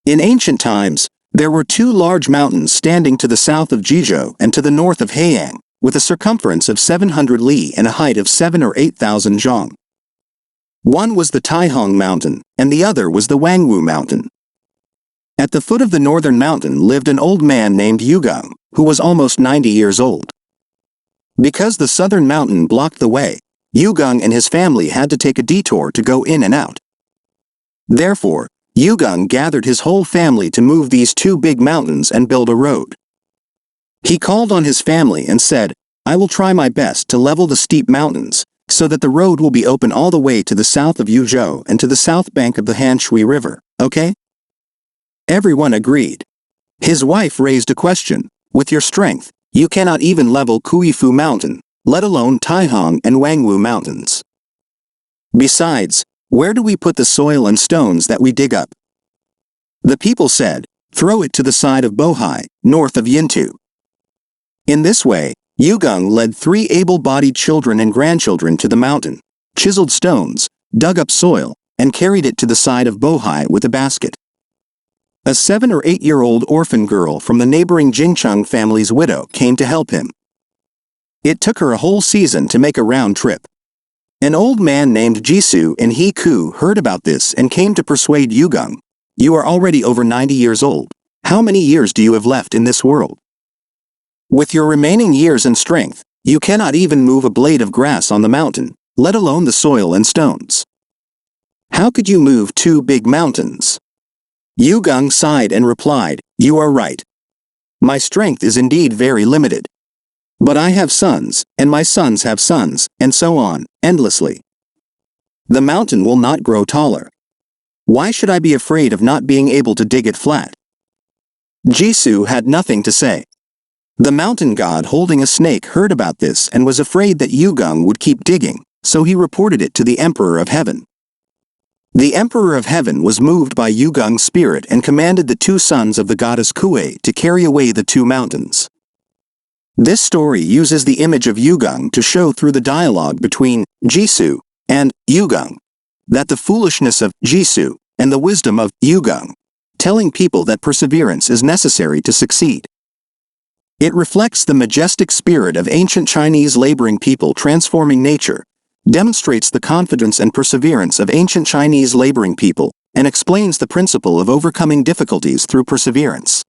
In ancient times, there were two large mountains standing to the south of Jizhou and to the north of Haiyang, with a circumference of 700 li and a height of 7 or 8,000 zhang. One was the Taihong Mountain, and the other was the Wangwu Mountain. At the foot of the northern mountain lived an old man named Yugung, who was almost 90 years old. Because the southern mountain blocked the way, Yugung and his family had to take a detour to go in and out. Therefore, Yugung gathered his whole family to move these two big mountains and build a road. He called on his family and said, "I will try my best to level the steep mountains, so that the road will be open all the way to the south of Yuzhou and to the south bank of the Hanshui River, okay?" Everyone agreed. His wife raised a question. "With your strength, you cannot even level Kuifu Mountain, let alone Taihong and Wangwu Mountains. Besides, where do we put the soil and stones that we dig up?" The people said, "Throw it to the side of Bohai, north of Yintu." In this way, Yugung led 3 able-bodied children and grandchildren to the mountain, chiseled stones, dug up soil, and carried it to the side of Bohai with a basket. A 7 or 8-year-old orphan girl from the neighboring Jingcheng family's widow came to help him. It took her a whole season to make a round trip. An old man named Jisoo in Hiku heard about this and came to persuade Yugung, "You are already over 90 years old. How many years do you have left in this world? With your remaining years and strength, you cannot even move a blade of grass on the mountain, let alone the soil and stones. How could you move 2 big mountains?" Yugung sighed and replied, "You are right. My strength is indeed very limited. But I have sons, and my sons have sons, and so on, endlessly. The mountain will not grow taller. Why should I be afraid of not being able to dig it flat?" Jisoo had nothing to say. The mountain god holding a snake heard about this and was afraid that Yugung would keep digging, so he reported it to the Emperor of Heaven. The Emperor of Heaven was moved by Yugung's spirit and commanded the 2 sons of the goddess Kuei to carry away the 2 mountains. This story uses the image of Yugung to show through the dialogue between Jisoo and Yugung that the foolishness of Jisoo and the wisdom of Yugung, telling people that perseverance is necessary to succeed. It reflects the majestic spirit of ancient Chinese laboring people transforming nature, demonstrates the confidence and perseverance of ancient Chinese laboring people, and explains the principle of overcoming difficulties through perseverance.